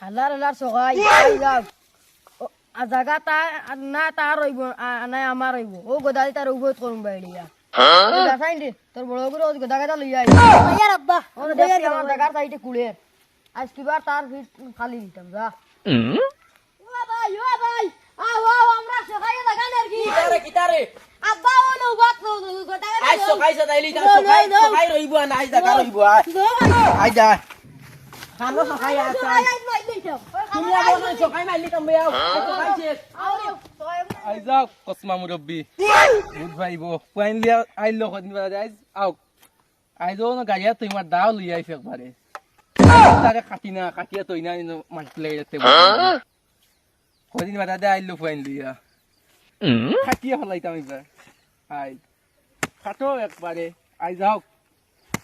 হালার হালার সকাই আই যাও জায়গা তা না তার রইব না আমার রইব ও গোদালি তার উভয় করুন বাইরিয়া দেখাইন দে তোর বড় করে ওই গোদা গাদা লইয়া আই ইয়ার আব্বা ও দেখি আমার জায়গার সাইডে কুড়ে আজ কিবার তার ফিট খালি দিতাম যা ও ভাই আও আও আমরা সকাই লাগানের কি কিতারে আব্বা ও নো বাত গোদা গাদা আই সকাইছে তাইলি তা সকাই রইব না আই জায়গা রইব আই যা খানো সকাই আছে তুমি আবার সকাই মাইলি কমবে আও সকাই শেষ আই যাও কসমা মুরব্বী বুধ ভাইব পয়েন লিয়া আইল কদিন বাদে আইজ আও আইজো না গাড়িয়া তোমার দাও লই আইছ একবারে তারে কাটিয়া তই না মাটি লাগে যেতে কদিন বাদে আইল পয়েন লিয়া কাটিয়া ফলাইতাম এবার আই কাটো একবারে আই যাও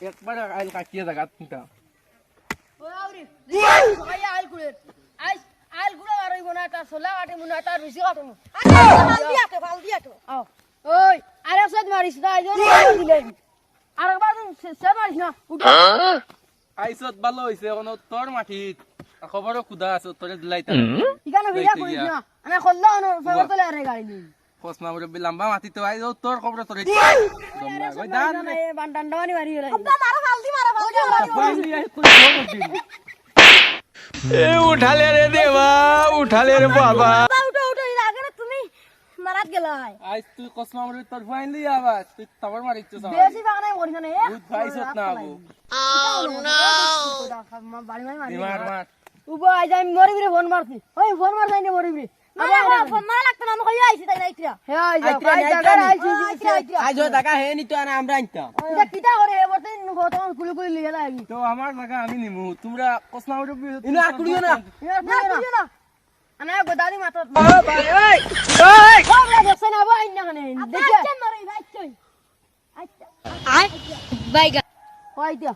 একবারে আইল কাটিয়া জায়গা তুলতাম ও আউরি সকাই আইল কুড়ে আইল গুড়া রইব না তার সোলা কাটে মুনা তার বেশি কাটে মু ভাল দিয়াতে আও ওই আরে সদ মারিস না আইজন দিলে আরেকবার সে মারিস না উঠো আইসত ভালো হইছে এখন তোর মাটিত খবরও খুদা আছে তোরে দিলাইতাম ইকানো ভিড়া করিস না আমি খল্লা না ফেরত তোলে আরে গাড়ি নি কসমা মুরব্বী লম্বা মাটিতে আইজো তোর খবর তোরে দমলা কই দান না এ বান্ডান্ডানি মারি গেল আব্বা মারো ফালদি মারো পয়েন লিয়া কই দিন এ উঠালে রে দেবা উঠালে রে বাবা উঠো উঠো এর আগে না তুমি মারাত গেলাই আইস তুই কসমা মুরব্বী তোর পয়েন লিয়া আবার তুই তারপর মারিছ বেশি বাগানে মরিস না এ বুধ ভাইছত না আবু বাড়ি মারি মার মার উবা আই যাই মরিবি রে ফোন মারছি ওই ফোন মার যাই মরিবি আবার ফোন মারা লাগতো না আমি কই আইছি তাই নাইত্রা হে আই যা আই জায়গা আইছি আইজো জায়গা হে নিতো না আমরা আনতাম এটা কিটা করে হে বর্তমান কত কুলি কুলি লিয়ে লাগি তো আমার জায়গা আমি নিমু তোমরা কসমা মুরব্বী ইনো আকুড়িও না না আনা গোদালি মাথা ও ভাই ওই ওই দেখছ না ভাই না কানে দেখি আচ্ছা মারি আচ্ছা আচ্ছা আই বাইগা কই দিয়া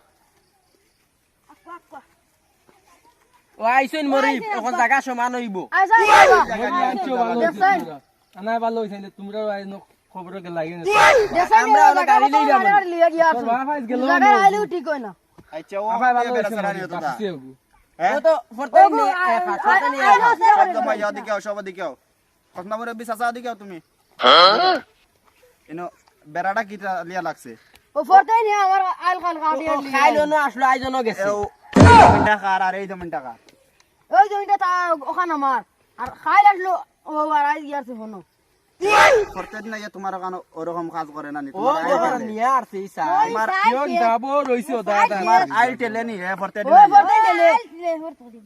ও আইছন মরিব এখন জায়গা সমান হইব আচ্ছা আনা ভালো হইছে তোমরা খবর কে লাগে না আমরা ওরা গাড়ি লই যাব লিয়ে গিয়া তোর বাপ আইজ গেল জায়গা আইলেও ঠিক হয় না আচ্ছা ও আবার ভালো বেরা হইছে সারা নিও তোরা ও তো ফরতাই নে ফরতাই নে শব্দ মাই দিকে আও সব দিকে আও কসমা মুরব্বী চাচা দিকে আও তুমি ইনো বেরাটা কি লিয়া লাগছে ও ফরতাই নি আমার আইল খাল কাটি খাইলো না আসলো আইজনও গেছে এও মিন্টা কার আর এই মিন্টা কার ওই জমিটা তা ওখানে আমার আর খাইল আসলো ও আর আই গিয়াছে হনো করতে না যে তোমার কানো ওরকম কাজ করে না নি ও যখন নিয়ে আসছে সাই তোমার কিয়ন যাবো রইছো দাদা তোমার আইল টেলে নি হে করতে ও ফরতাই দিলে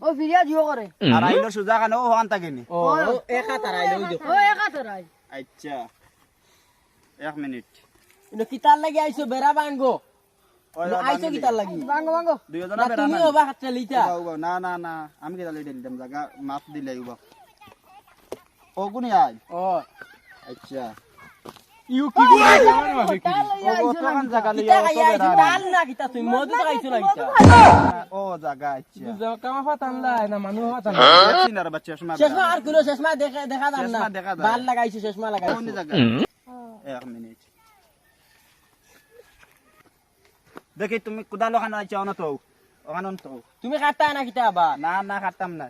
ও ফিরিয়া দিও করে আর আইলো সুজা কানো ও হান থাকেনি ও একা তারাইলো ওই দেখো ও একা তোরাই আচ্ছা 1 মিনিট ইনো কিতার লাগি আইছো বেরা বাঙ্গো ওই আইছো কিতার লাগি বাঙ্গো বাঙ্গো দুইজনা না বেরা তুমি না ওবা হাত চালিতা না না না আমি কি তালে দিলাম জায়গা মাছ দিলাই উবা ও গুনি আই ও আচ্ছা ইউ কি করে আমার মাঝে কি ও তো কান জায়গা কিতা লিয়া খাই আইছো ডাল না কিতা তুমি মধু তো খাইছো না কিতা ও জায়গা আচ্ছা তুই কামা ফাতান লাই না মানুষ ফাতান সিনার বাচ্চা শমা চশমা আর কিলো চশমা দেখা দেখা দাম না চশমা দেখা যায়। বাল লাগাইছো চশমা কোন লাগাইছো জায়গা 1 মিনিট দেখি তুমি কুদালো খানা চাও না তো ওখানে তো তুমি কাটতা না কিতা আবার না না খাতাম না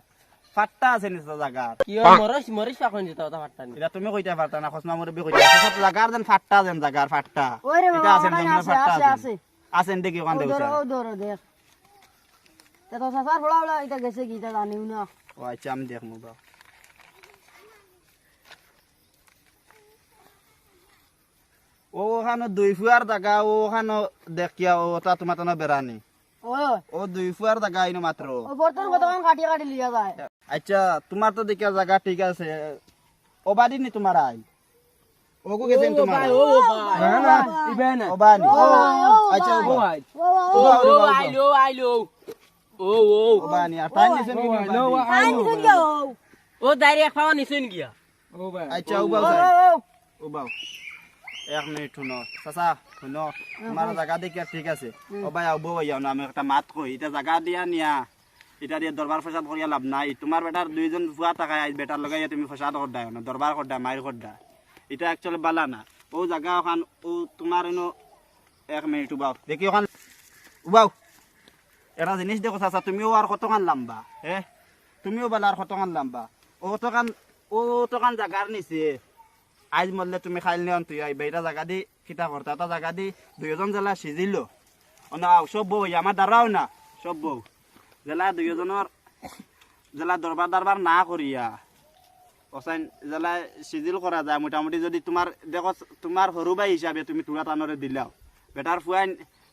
ফাট্টা আছে নিচে জায়গার কি মরস মরিস পাখন দিতা ওটা ফাটতা নি এটা তুমি কইতে পারতা না খসমা মুরব্বি কইতে সব জায়গার যেন ফাট্টা যেন জায়গার ফাট্টা ওই রে এটা আছে বাবা যেন আছে ফাট্টা আছে আছে আছেন দেখি ওখান ও দেউছে ধরো ও ধরো দেখ তো সাসার বড়া বড়া এটা গেছে কি এটা জানিও না ও আচ্ছা আমি দেখমু বা ও ওখানে দুই ফুয়ার জায়গা ও ওখানে দেখিয়া ও তা তোমার তো বেড়ানি ওই ও দুই ফুয়ার জায়গা আইনো মাত্র ও বর্তমান কতক্ষণ কাটিয়ে কাটি লিয়া যায় আচ্ছা তোমার তো দেখিয়া জায়গা ঠিক আছে ও বাড়ি নি তোমার আই ওগো গেছেন তোমার ও ভাই না না ইবে না ও বানি আচ্ছা ও ও ভাই ও ও আইলো আইলো ও ও ও বানি আর টাইম নিছেন কি নো আইন শুন গো ও ডাইরেক্ট খাওয়া নিছেন গিয়া ও ভাই আচ্ছা ও বাউ ও বাউ 1 মিনিট শুনো চাচা শুনো তোমার জায়গা দেখিয়া ঠিক আছে ও ভাই আও বউ আইও না আমি একটা মাত কই এটা জায়গা দিয়া নিয়া এটা দিয়ে দরবার ফসাদ করিয়া লাভ নাই তোমার বেটার দুইজন ফুয়া টাকায় আইজ বেটার লগাইয়া তুমি ফসাদ করদায় না দরবার করদা মাইর করদা এটা অ্যাকচুয়ালি বালা না ও জায়গা ওখান ও তোমার এনো 1 মিনিট উবাও দেখি ওখান উবাও এটা জিনিস দেখো চাচা তুমিও আর কতক্ষণ লাম্বা তুমিও বেলার কতখান লাম্বা ও তখন জাগার নিছে আজ মরলে তুমি খাইল নিয়ন তুই আইবা এটা জায়গা দি কিতা করতা এটা জায়গা দি দুইজন জেলা সিজিল না সব বউ আমার দ্বারাও না সব বউ জেলা দুইজনের জেলা দরবার না করিয়া অসাইন জেলা সিজিল করা যায় মোটামুটি যদি তোমার দেখো তোমার সরু ভাই হিসাবে তুমি তুলা টানরে দিলাও বেটার ফুয়াইন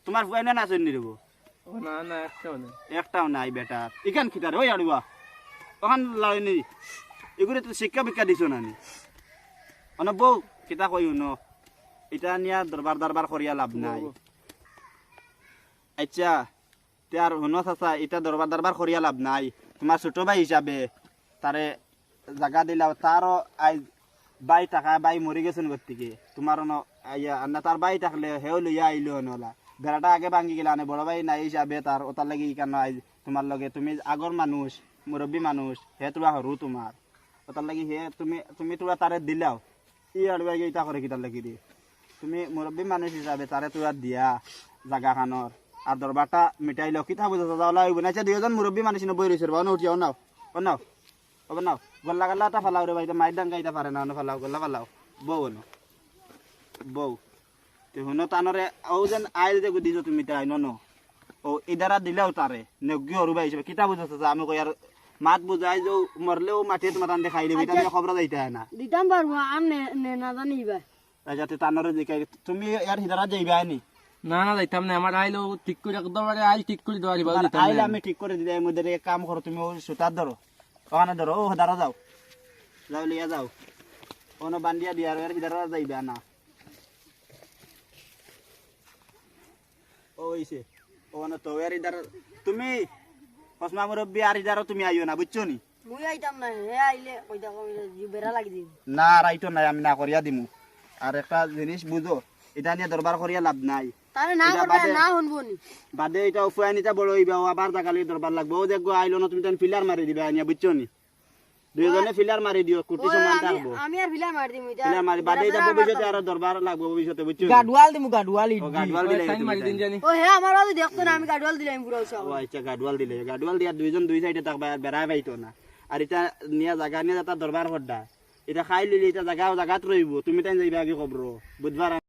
তোমার ফুয়াইনে না চলি দিব ও না না একটাও না একটাও নাই বেটার ইখান খিতার ওই আড়ুয়া ওখান লাইনি এগুলো তো শিক্ষা বিক্ষা দিছ না নি বউ কিতা কইও ন এটা নিয়া দরবার করিয়া লাভ নাই আচ্ছা তার শুনো চাচা এটা দরবার করিয়া লাভ নাই তোমার ছোট ভাই হিসাবে তারে জায়গা দিলাও তারও আই বাই টাকা বাই মরি গেছেন গতিকে তোমার না তার বাই থাকলে হেও লইয়া আইলো নলা বেড়াটা আগে ভাঙি গেলা না বড় ভাই নাই হিসাবে তার ওটার লাগি কেন আই তোমার লগে তুমি আগর মানুষ মুরব্বী মানুষ হে তোরা সরু তোমার ওটার লাগি হে তুমি তোরা তারে দিলাও ই আর ইটা করে কিতার লাগি দি তুমি মুরব্বী মানুষ হিসাবে তারে তোরা দিয়া জাগা খানর আর দরবারটা মিটাই লো কিতা বুঝা যাওয়া হইব না দুইজন মুরব্বী মানুষ বই রয়েছে বা উঠিও নাও নাও ওবে নাও গল্লা গল্লা এটা ফালাও রে ভাই মাইর ডাঙ্গা এটা পারে না ফালাও গল্লা ফালাও বউ ন বউ তো শুনো টানরে ও যেন আইল যে দিছো তুমি তাই ন ও ইদারা দিলেও তারে নগ্য হরু ভাই হিসেবে কিতা বুঝাছ আমি কই আর মাত বুঝাই যে মরলেও মাটিয়ে তোমার টান দেখাই দিবি তাহলে খবর যাইতে হয় না দিতাম পারবো আর না জানিবা যাতে টানরে দেখাই তুমি ইয়ার হিদারা যাইবা নি না না যাইতাম না আমার আইলো ঠিক করে একদম আইল ঠিক করে দেওয়া দিবা দিতাম আইলে না আমি ঠিক করে দিলে মধ্যে এক কাম করো তুমি ওই সুতার ধরো ওখানে ধরো ও দাঁড়া যাও যাও লিয়া যাও ওনো বান্ডিয়া দিয়া আর হিদারা যাইবা না ওইছে ওখানে তো এর ইদার তুমি কসমা মুরব্বী আর ইদারও তুমি আইও না বুঝছো নি মুই আইতাম না হে আইলে কইতা কই বেড়া লাগি দিবি না রাইতো নাই আমি না করিয়া দিমু আর একটা জিনিস বুঝো এটা নিয়ে দরবার করিয়া লাভ নাই তারে না এটা করবে বাদে- না শুনবো নি বাদে এটা উফুয়াই নিতে বড় হইবা আবার জাগালি দরবার লাগবে ও দেখবো আইলো না তুমি তেন ফিলার মারি দিবা আনিয়া বুঝছো নি দুইজনে ফিলার মারি দিও কুটি সমান থাকবো আমি আর ভিলা মার দিমু ফিলার মারি বাদে এটা ভবিষ্যতে আরো দরবার লাগবে ভবিষ্যতে বুঝছো নি? গাডওয়াল দিমু গাডওয়াল ও গাডওয়াল দিলে সাইন মারি দিন জানি ও হে আমার বাবু দেখতো না আমি গাডওয়াল দিলাম পুরো সব ও আচ্ছা গাডওয়াল দিয়া দুইজন দুই সাইডে থাকবা আর বেড়াই পাইতো না আর এটা নিয়া জাগা নিয়ে এটা দরবার হড্ডা এটা খাই লিলি এটা জাগাত রইব তুমি তাই যাইবা আগে খবর বুধবার